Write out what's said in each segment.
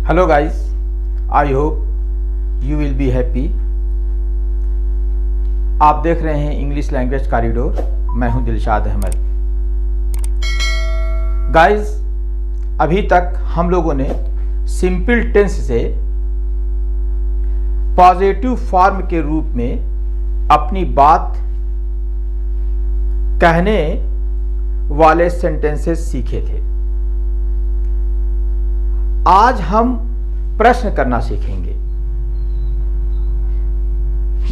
Hello guys, I hope you will be happy. आप देख रहे हैं इंग्लिश लैंग्वेज कॉरिडोर। मैं हूं दिलशाद अहमद। गाइस, अभी तक हम लोगों ने सिंपल टेंस से पॉजिटिव फॉर्म के रूप में अपनी बात कहने वाले सेंटेंसेस सीखे थे। आज हम प्रश्न करना सीखेंगे।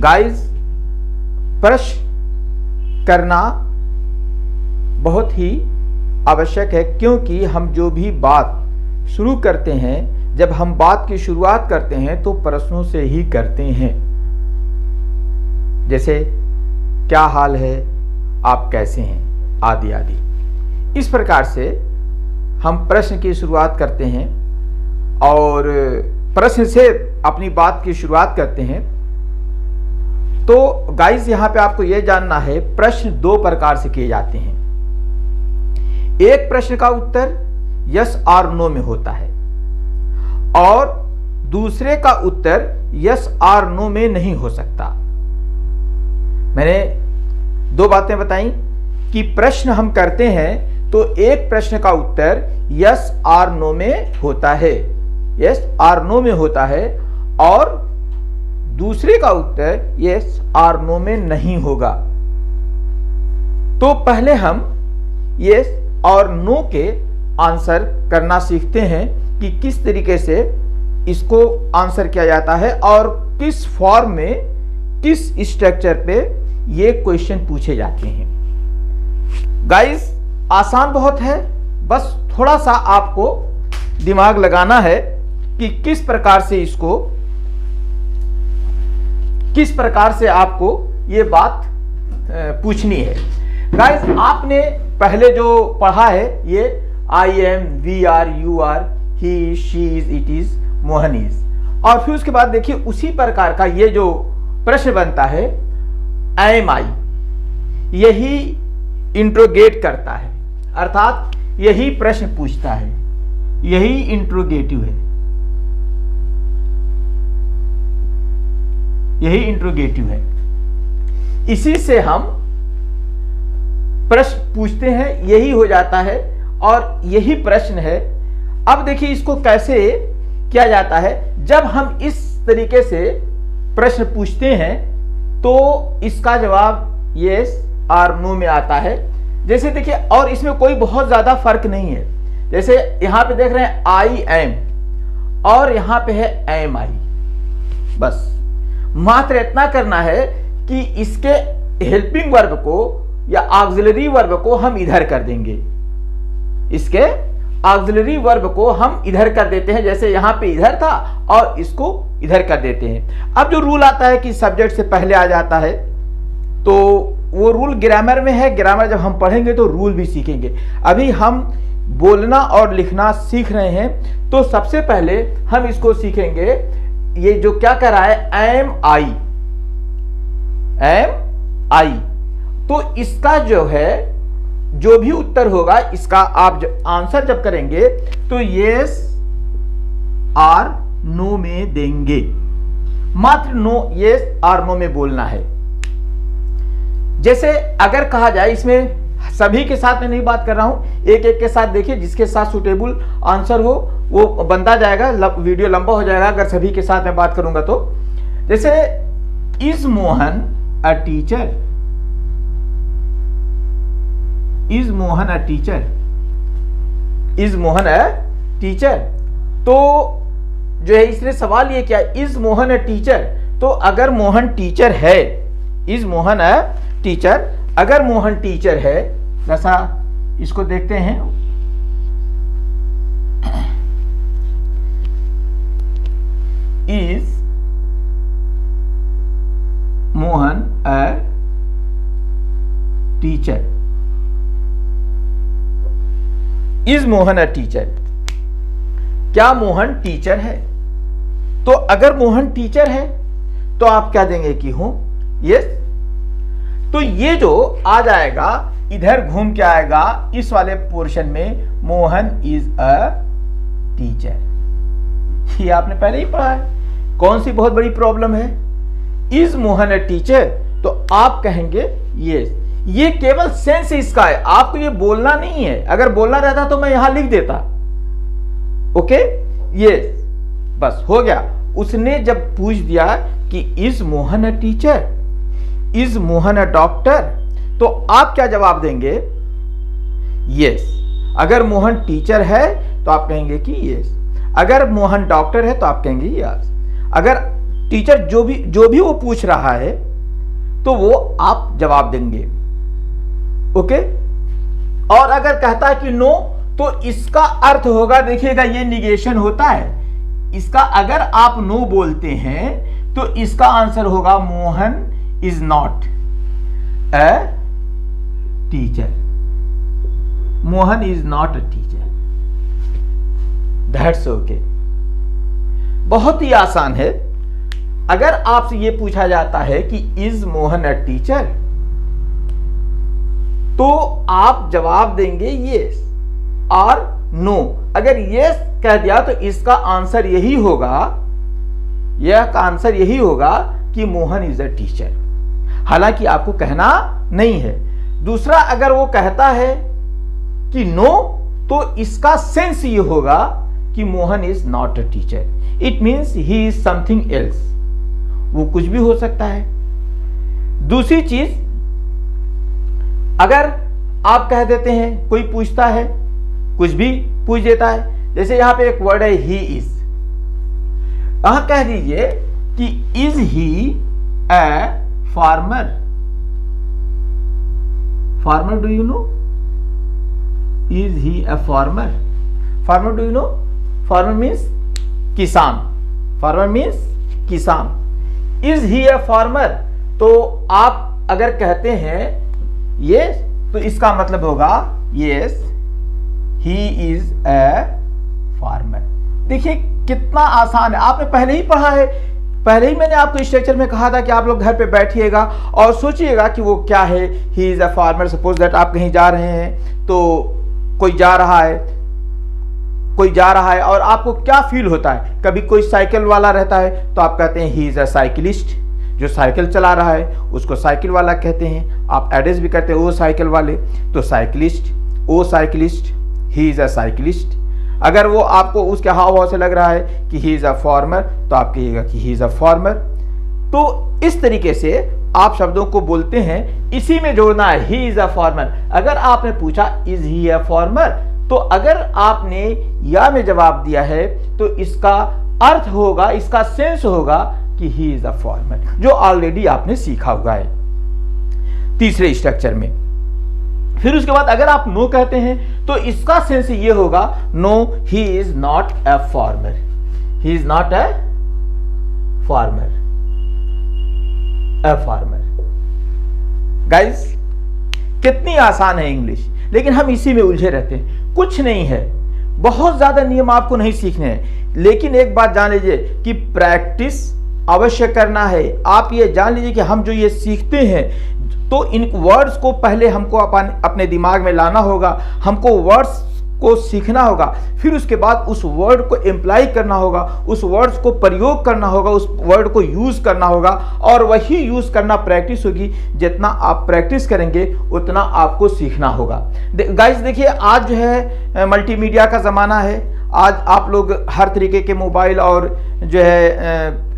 गाइस, प्रश्न करना बहुत ही आवश्यक है, क्योंकि हम जो भी बात शुरू करते हैं, जब हम बात की शुरुआत करते हैं तो प्रश्नों से ही करते हैं। जैसे क्या हाल है, आप कैसे हैं, आदि आदि। इस प्रकार से हम प्रश्न की शुरुआत करते हैं और प्रश्न से अपनी बात की शुरुआत करते हैं। तो गाइस, यहां पे आपको यह जानना है, प्रश्न दो प्रकार से किए जाते हैं। एक प्रश्न का उत्तर यस और नो में होता है और दूसरे का उत्तर यस और नो में नहीं हो सकता। मैंने दो बातें बताई कि प्रश्न हम करते हैं तो एक प्रश्न का उत्तर यस और नो में होता है, यस और नो में होता है, और दूसरे का उत्तर यस और नो में नहीं होगा। तो पहले हम यस और नो के आंसर करना सीखते हैं कि किस तरीके से इसको आंसर किया जाता है और किस फॉर्म में, किस स्ट्रक्चर पे ये क्वेश्चन पूछे जाते हैं। गाइस, आसान बहुत है, बस थोड़ा सा आपको दिमाग लगाना है कि किस प्रकार से आपको ये बात पूछनी है। गाइस, आपने पहले जो पढ़ा है ये I am, we are, you are, he, she is, it is, Mohan is, और फिर उसके बाद देखिए उसी प्रकार का ये जो प्रश्न बनता है एम आई, यही इंट्रोगेट करता है, अर्थात यही प्रश्न पूछता है, यही इंट्रोगेटिव है, यही इंट्रोगेटिव है। इसी से हम प्रश्न पूछते हैं, यही हो जाता है और यही प्रश्न है। अब देखिए इसको कैसे किया जाता है। जब हम इस तरीके से प्रश्न पूछते हैं तो इसका जवाब यस और नो में आता है। जैसे देखिए, और इसमें कोई बहुत ज्यादा फर्क नहीं है। जैसे यहां पे देख रहे हैं आई एम और यहां पे है एम आई, बस मात्र इतना करना है कि इसके हेल्पिंग वर्ब को या ऑक्सिलरी वर्ब को हम इधर कर देंगे, इसके ऑक्सिलरी वर्ब को हम इधर कर देते हैं। जैसे यहां पे इधर था और इसको इधर कर देते हैं। अब जो रूल आता है कि सब्जेक्ट से पहले आ जाता है, तो वो रूल ग्रामर में है। ग्रामर जब हम पढ़ेंगे तो रूल भी सीखेंगे। अभी हम बोलना और लिखना सीख रहे हैं, तो सबसे पहले हम इसको सीखेंगे। ये जो क्या कर रहा है, एम आई, एम आई, तो इसका जो है, जो भी उत्तर होगा इसका आप आंसर जब करेंगे तो यस और नो में देंगे। मात्र नो, यस और नो में बोलना है। जैसे अगर कहा जाए, इसमें सभी के साथ में नहीं बात कर रहा हूं, एक एक के साथ देखिए, जिसके साथ सुटेबल आंसर हो वो बनता जाएगा, वीडियो लंबा हो जाएगा अगर सभी के साथ में बात करूंगा तो। जैसे is Mohan a teacher, is Mohan a teacher, is Mohan a teacher. तो जो है इसने सवाल ये किया, इज मोहन अ टीचर। तो अगर मोहन टीचर है, इज मोहन अ टीचर, अगर मोहन टीचर है, जैसा इसको देखते हैं, is Mohan a teacher, is Mohan a teacher, क्या मोहन टीचर है? तो अगर मोहन टीचर है तो आप क्या देंगे कि हूं, यस। तो ये जो आ जाएगा, इधर घूम के आएगा इस वाले पोर्शन में, मोहन इज अ टीचर, ये आपने पहले ही पढ़ा है। कौन सी बहुत बड़ी प्रॉब्लम है? Is Mohan a teacher? तो आप कहेंगे यस। ये केवल सेंस इसका है, आपको ये बोलना नहीं है। अगर बोलना रहता तो मैं यहां लिख देता। ओके, यस, बस हो गया। उसने जब पूछ दिया कि is Mohan a teacher, is Mohan A doctor, तो आप क्या जवाब देंगे? यस। अगर मोहन टीचर है तो आप कहेंगे कि यस। अगर मोहन डॉक्टर है तो आप कहेंगे यस। अगर टीचर जो भी वो पूछ रहा है तो वो आप जवाब देंगे। ओके। और अगर कहता है कि नो, तो इसका अर्थ होगा, देखिएगा ये निगेशन होता है इसका। अगर आप नो बोलते हैं तो इसका आंसर होगा Mohan is not a teacher. Mohan is not a teacher. That's okay. बहुत ही आसान है। अगर आपसे यह पूछा जाता है कि इज मोहन ए टीचर, तो आप जवाब देंगे यस और नो। अगर यस कह दिया तो इसका आंसर यही होगा, यह आंसर यही होगा कि मोहन इज ए टीचर। हालांकि आपको कहना नहीं है। दूसरा, अगर वो कहता है कि नो, तो इसका सेंस ये होगा कि Mohan is not a teacher. It means he is something else. वो कुछ भी हो सकता है। दूसरी चीज, अगर आप कह देते हैं, कोई पूछता है, कुछ भी पूछ देता है, जैसे यहां पे एक वर्ड है ही इज, यहां कह दीजिए कि is he a farmer? Farmer, do you know? Is he a farmer? Farmer, do you know? Farmer means किसान। फार्मर मीन्स किसान। Is he a farmer? तो आप अगर कहते हैं यस, तो इसका मतलब होगा yes he is a farmer. देखिए कितना आसान है, आपने पहले ही पढ़ा है। पहले ही मैंने आपको इस लेक्चर में कहा था कि आप लोग घर पे बैठिएगा और सोचिएगा कि वो क्या है। He is a farmer. Suppose that आप कहीं जा रहे हैं, तो कोई जा रहा है और आपको क्या फील होता है? कभी कोई साइकिल वाला रहता है तो आप कहते हैं ही इज अ साइकिलिस्ट। जो साइकिल चला रहा है उसको साइकिल वाला कहते हैं। आप एड्रेस भी करते हैं वो साइकिल वाले, तो cyclist, oh cyclist, he is a cyclist. अगर वो आपको उसके हाव भाव से लग रहा है कि ही इज अ फार्मर, तो आप कहिएगा कि ही इज अ फार्मर। तो इस तरीके से आप शब्दों को बोलते हैं, इसी में जोड़ना है ही इज अ फार्मर। अगर आपने पूछा इज ही अ फार्मर, तो अगर आपने या में जवाब दिया है तो इसका अर्थ होगा, इसका सेंस होगा कि ही इज अ फार्मर, जो ऑलरेडी आपने सीखा हुआ है तीसरे स्ट्रक्चर में। फिर उसके बाद अगर आप नो कहते हैं तो इसका सेंस ये होगा no he is not a farmer. He is not a farmer. A farmer. Guys कितनी आसान है इंग्लिश, लेकिन हम इसी में उलझे रहते हैं। कुछ नहीं है, बहुत ज्यादा नियम आपको नहीं सीखने हैं, लेकिन एक बात जान लीजिए कि प्रैक्टिस अवश्य करना है। आप ये जान लीजिए कि हम जो ये सीखते हैं, तो इन वर्ड्स को पहले हमको अपने दिमाग में लाना होगा, हमको वर्ड्स को सीखना होगा, फिर उसके बाद उस वर्ड को एम्प्लाई करना होगा, उस वर्ड्स को प्रयोग करना होगा, उस वर्ड को यूज करना होगा, और वही यूज करना प्रैक्टिस होगी। जितना आप प्रैक्टिस करेंगे उतना आपको सीखना होगा। गाइस देखिए, आज जो है मल्टीमीडिया का ज़माना है। आज आप लोग हर तरीके के मोबाइल और जो है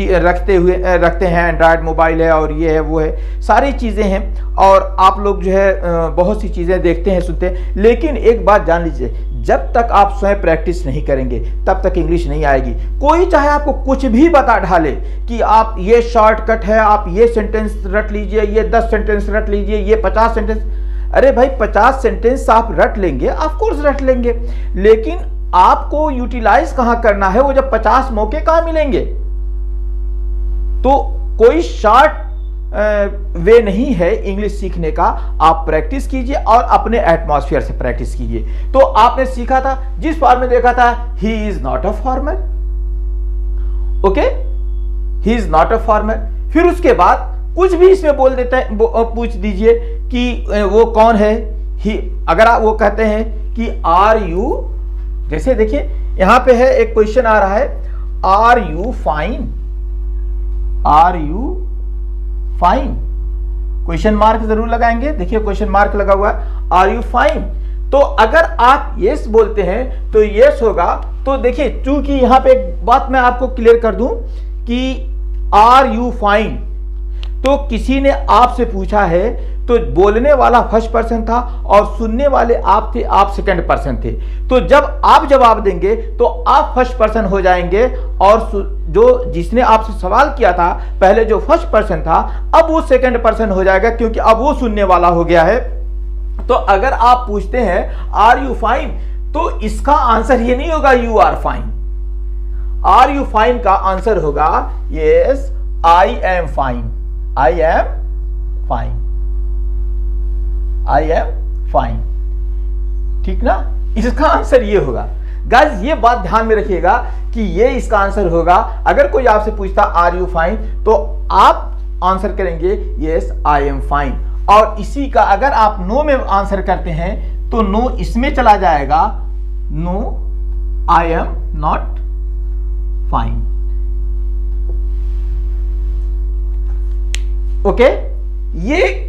रखते हैं, एंड्रॉयड मोबाइल है और ये है वो है, सारी चीज़ें हैं, और आप लोग जो है बहुत सी चीज़ें देखते हैं, सुनते हैं। लेकिन एक बात जान लीजिए, जब तक आप स्वयं प्रैक्टिस नहीं करेंगे तब तक इंग्लिश नहीं आएगी। कोई चाहे आपको कुछ भी बता ढाले कि आप ये शॉर्टकट है, आप ये सेंटेंस रट लीजिए, ये 10 सेंटेंस रट लीजिए, ये 50 सेंटेंस, अरे भाई 50 सेंटेंस आप रट लेंगे, ऑफकोर्स रट लेंगे, लेकिन आपको यूटिलाइज कहाँ करना है? वो जब 50 मौके कहाँ मिलेंगे? तो कोई शॉर्ट वे नहीं है इंग्लिश सीखने का। आप प्रैक्टिस कीजिए और अपने एटमॉस्फेयर से प्रैक्टिस कीजिए। तो आपने सीखा था, जिस फॉर्म में देखा था ही is not a farmer, okay, he is not a farmer. फिर उसके बाद कुछ भी इसमें बोल देते हैं, पूछ दीजिए कि वो कौन है। ही, अगर आप वो कहते हैं कि आर यू जैसे देखिए यहां पे है एक क्वेश्चन आ रहा है, are you fine, are you fine, question mark जरूर लगाएंगे। देखिए क्वेश्चन मार्क लगा हुआ है, आर यू फाइन। तो अगर आप यस बोलते हैं तो यस होगा। तो देखिए चूंकि यहां पे एक बात मैं आपको क्लियर कर दूं कि आर यू फाइन, तो किसी ने आपसे पूछा है तो बोलने वाला फर्स्ट पर्सन था और सुनने वाले आप थे, आप सेकंड पर्सन थे। तो जब आप जवाब देंगे तो आप फर्स्ट पर्सन हो जाएंगे और जो जिसने आपसे सवाल किया था पहले जो फर्स्ट पर्सन था अब वो सेकंड पर्सन हो जाएगा, क्योंकि अब वो सुनने वाला हो गया है। तो अगर आप पूछते हैं आर यू फाइन, तो इसका आंसर ये नहीं होगा you are fine. Are you fine का आंसर होगा yes I am fine, I am fine, I am fine, ठीक ना। इसका आंसर ये होगा। गाइस ये बात ध्यान में रखिएगा कि ये इसका आंसर होगा। अगर कोई आपसे पूछता आर यू फाइन तो आप आंसर करेंगे यस आई एम फाइन। और इसी का अगर आप नो में आंसर करते हैं तो नो इसमें चला जाएगा, no I am not fine. Okay, ये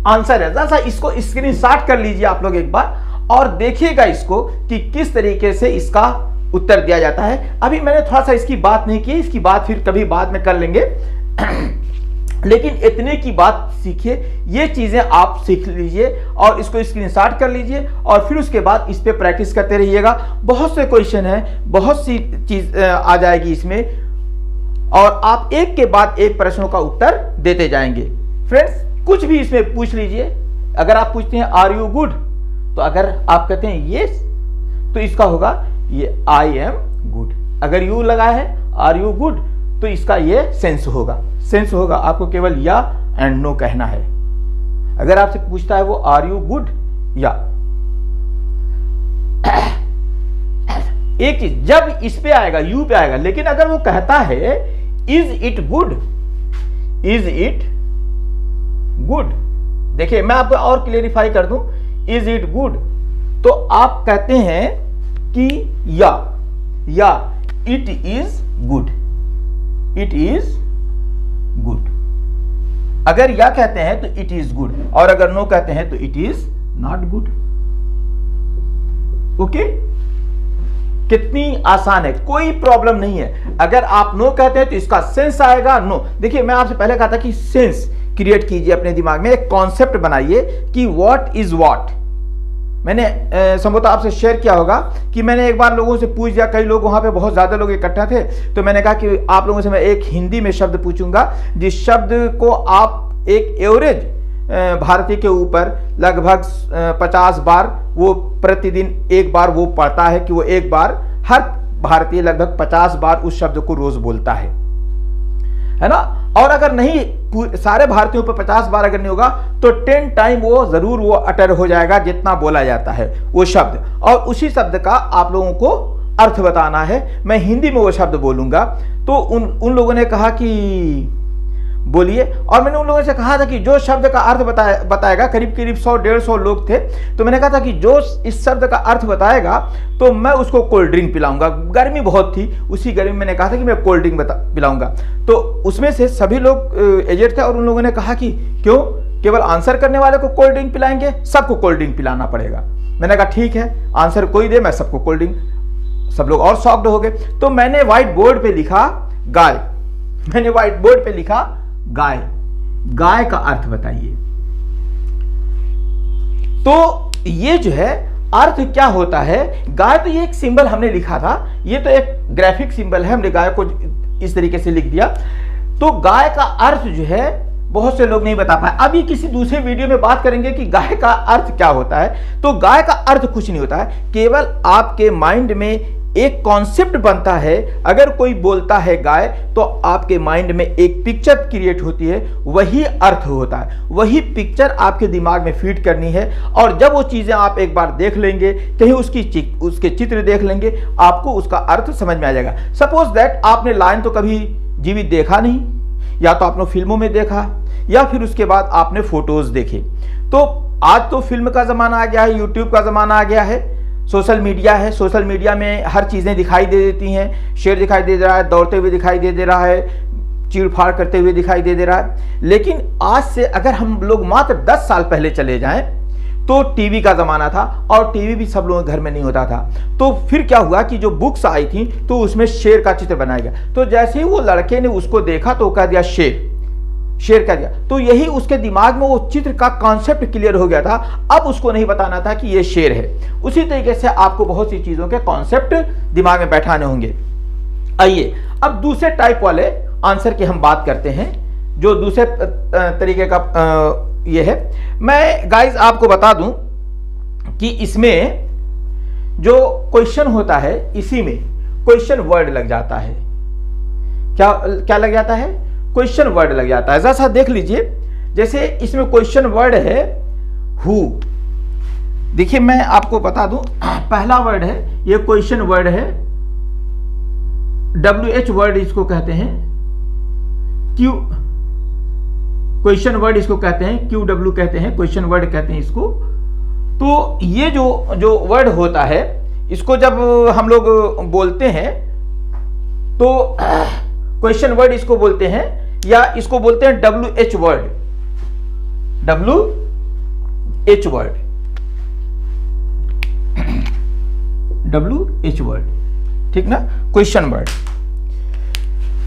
आंसर है। जरा इसको स्क्रीनशॉट कर लीजिए आप लोग एक बार और देखिएगा इसको कि किस तरीके से इसका उत्तर दिया जाता है। अभी मैंने थोड़ा सा इसकी बात नहीं की, इसकी बात फिर कभी बाद में कर लेंगे लेकिन इतने की बात सीखिए, ये चीजें आप सीख लीजिए और इसको स्क्रीनशॉट कर लीजिए और फिर उसके बाद इस पे प्रैक्टिस करते रहिएगा। बहुत से क्वेश्चन है, बहुत सी चीज आ जाएगी इसमें और आप एक के बाद एक प्रश्नों का उत्तर देते जाएंगे। फ्रेंड्स कुछ भी इसमें पूछ लीजिए। अगर आप पूछते हैं आर यू गुड, तो अगर आप कहते हैं यस तो इसका होगा ये आई एम गुड। अगर यू लगा है आर यू गुड तो इसका ये सेंस होगा, सेंस होगा। आपको केवल या एंड नो कहना है। अगर आपसे पूछता है वो आर यू गुड या, एक चीज जब इस पे आएगा यू पे आएगा, लेकिन अगर वो कहता है is it good, is it good, देखिए मैं आपको और क्लेरिफाई कर दूं, इज इट गुड तो आप कहते हैं कि या it is good, it is good. अगर या कहते हैं तो इट इज गुड और अगर नो कहते हैं तो it is not good. Okay, कितनी आसान है, कोई प्रॉब्लम नहीं है। अगर आप नो कहते हैं तो इसका सेंस आएगा नो। देखिए मैं आपसे पहले कहा था कि सेंस क्रिएट कीजिए अपने दिमाग में, एक कॉन्सेप्ट बनाइए कि व्हाट इज व्हाट। मैंने संभवतः आपसे शेयर किया होगा कि मैंने एक बार लोगों से पूछ दिया, कई लोग वहां पे बहुत ज्यादा लोग इकट्ठा थे, तो मैंने कहा कि आप लोगों से मैं एक हिंदी में शब्द पूछूंगा जिस शब्द को आप एक एवरेज भारतीय के ऊपर लगभग 50 बार वो प्रतिदिन एक बार वो पढ़ता है, कि वो एक बार हर भारतीय लगभग 50 बार उस शब्द को रोज बोलता है ना। और अगर नहीं सारे भारतीयों पर 50 बार अगर नहीं होगा तो 10 टाइम वो जरूर वो अटर हो जाएगा जितना बोला जाता है वो शब्द। और उसी शब्द का आप लोगों को अर्थ बताना है। मैं हिंदी में वो शब्द बोलूंगा तो उन लोगों ने कहा कि बोलिए, और मैंने उन लोगों से कहा था कि जो शब्द का अर्थ बताएगा, करीब 100-150 लोग थे, तो मैंने कहा था कि जो इस शब्द का अर्थ बताएगा तो मैं उसको कोल्ड ड्रिंक पिलाऊंगा। गर्मी बहुत थी, उसी गर्मी में मैंने कहा था कि मैं कोल्ड ड्रिंक पिलाऊंगा। तो उसमें से सभी लोग एजेड थे और उन लोगों ने कहा कि क्यों, केवल आंसर करने वाले को कोल्ड ड्रिंक पिलाएंगे, सबको कोल्ड ड्रिंक पिलाना पड़ेगा। मैंने कहा ठीक है, आंसर कोई दे, मैं सबको कोल्ड ड्रिंक। सब लोग और शॉक्ड हो गए। तो मैंने व्हाइट बोर्ड पे लिखा गाय, मैंने व्हाइट बोर्ड पे लिखा गाय, गाय का अर्थ बताइए। तो ये जो है अर्थ क्या होता है, गाय तो ये एक सिंबल हमने लिखा था, ये तो एक ग्राफिक सिंबल है, हमने गाय को इस तरीके से लिख दिया। तो गाय का अर्थ जो है बहुत से लोग नहीं बता पाए। अभी किसी दूसरे वीडियो में बात करेंगे कि गाय का अर्थ क्या होता है। तो गाय का अर्थ कुछ नहीं होता है, केवल आपके माइंड में एक कॉन्सेप्ट बनता है। अगर कोई बोलता है गाय तो आपके माइंड में एक पिक्चर क्रिएट होती है, वही अर्थ होता है। वही पिक्चर आपके दिमाग में फीड करनी है और जब वो चीजें आप एक बार देख लेंगे, कहीं उसके चित्र देख लेंगे, आपको उसका अर्थ समझ में आ जाएगा। सपोज दैट आपने लायन तो कभी जीवित देखा नहीं, या तो आपने फिल्मों में देखा या फिर उसके बाद आपने फोटोज देखे। तो आज तो फिल्म का जमाना आ गया है, यूट्यूब का जमाना आ गया है, सोशल मीडिया है, सोशल मीडिया में हर चीज़ें दिखाई दे देती हैं, शेर दिखाई दे रहा है, दौड़ते हुए दिखाई दे रहा है, चीड़-फाड़ करते हुए दिखाई दे रहा है। लेकिन आज से अगर हम लोग मात्र 10 साल पहले चले जाएं तो टीवी का ज़माना था और टीवी भी सब लोगों के घर में नहीं होता था। तो फिर क्या हुआ कि जो बुक्स आई थी तो उसमें शेर का चित्र बनाया गया। तो जैसे ही वो लड़के ने उसको देखा तो कह दिया शेर कह दिया, तो यही उसके दिमाग में वो चित्र का कॉन्सेप्ट क्लियर हो गया था। अब उसको नहीं बताना था कि ये शेर है। उसी तरीके से आपको बहुत सी चीज़ों के कॉन्सेप्ट दिमाग में बैठाने होंगे। आइए अब दूसरे टाइप वाले आंसर की हम बात करते हैं, जो दूसरे तरीके का ये है। मैं गाइस आपको बता दूं कि इसमें जो क्वेश्चन होता है, इसी में क्वेश्चन वर्ड लग जाता है। क्या लग जाता है? क्वेश्चन वर्ड लग जाता है। जैसा देख लीजिए, जैसे इसमें क्वेश्चन वर्ड है हु। देखिए मैं आपको बता दूं, पहला वर्ड है, ये क्वेश्चन वर्ड है, WH वर्ड इसको कहते हैं, क्वेश्चन वर्ड इसको कहते हैं, QW कहते हैं, क्वेश्चन वर्ड कहते हैं इसको। तो ये जो वर्ड होता है, इसको जब हम लोग बोलते हैं तो क्वेश्चन वर्ड इसको बोलते हैं, या इसको बोलते हैं WH word. WH word, WH word, ठीक ना, क्वेश्चन वर्ड।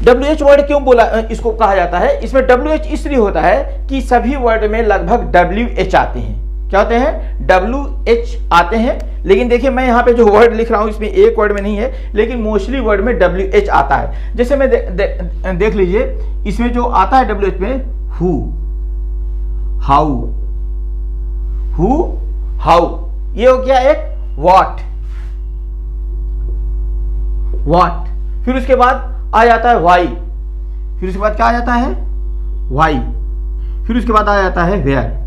WH वर्ड क्यों बोला इसको कहा जाता है? इसमें WH इसलिए होता है कि सभी वर्ड में लगभग WH आते हैं। क्या होते हैं? WH आते हैं। लेकिन देखिए मैं यहाँ पे जो वर्ड लिख रहा हूँ इसमें एक वर्ड में नहीं है, लेकिन मोस्टली वर्ड में WH आता है। जैसे मैं देख लीजिए, इसमें जो आता है WH में हु, हाउ, ये हो गया एक व्हाट। फिर उसके बाद आ जाता है वाई, फिर उसके बाद क्या आ जाता है? वाई, फिर उसके बाद आ जाता है वेयर।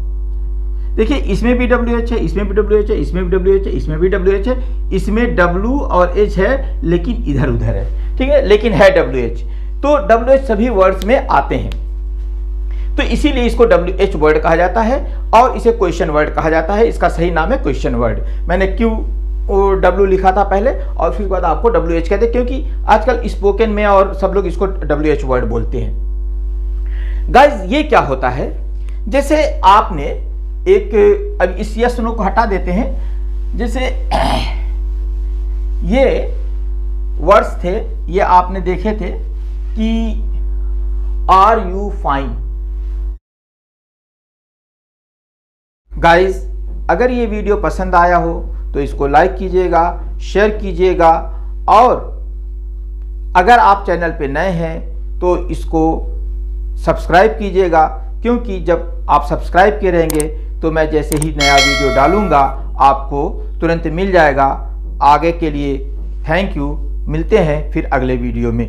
देखिए इसमें भी WH है, इसमें भी WH है, इसमें भी WH है, इसमें भी WH है, इसमें W और H है लेकिन इधर उधर है, ठीक है, लेकिन है WH। तो WH सभी वर्ड्स में आते हैं, तो इसीलिए इसको WH वर्ड कहा जाता है और इसे क्वेश्चन वर्ड कहा जाता है। इसका सही नाम है क्वेश्चन वर्ड। मैंने QW लिखा था पहले और फिर बाद आपको WH कहते हैं, क्योंकि आजकल स्पोकन में और सब लोग इसको WH वर्ड बोलते हैं। गाइस ये क्या होता है, जैसे आपने एक, अब इस यस नो को हटा देते हैं, जैसे ये वर्ड्स थे, ये आपने देखे थे कि आर यू फाइन। गाइस अगर ये वीडियो पसंद आया हो तो इसको लाइक कीजिएगा, शेयर कीजिएगा, और अगर आप चैनल पे नए हैं तो इसको सब्सक्राइब कीजिएगा, क्योंकि जब आप सब्सक्राइब किए रहेंगे तो मैं जैसे ही नया वीडियो डालूंगा आपको तुरंत मिल जाएगा। आगे के लिए थैंक यू, मिलते हैं फिर अगले वीडियो में।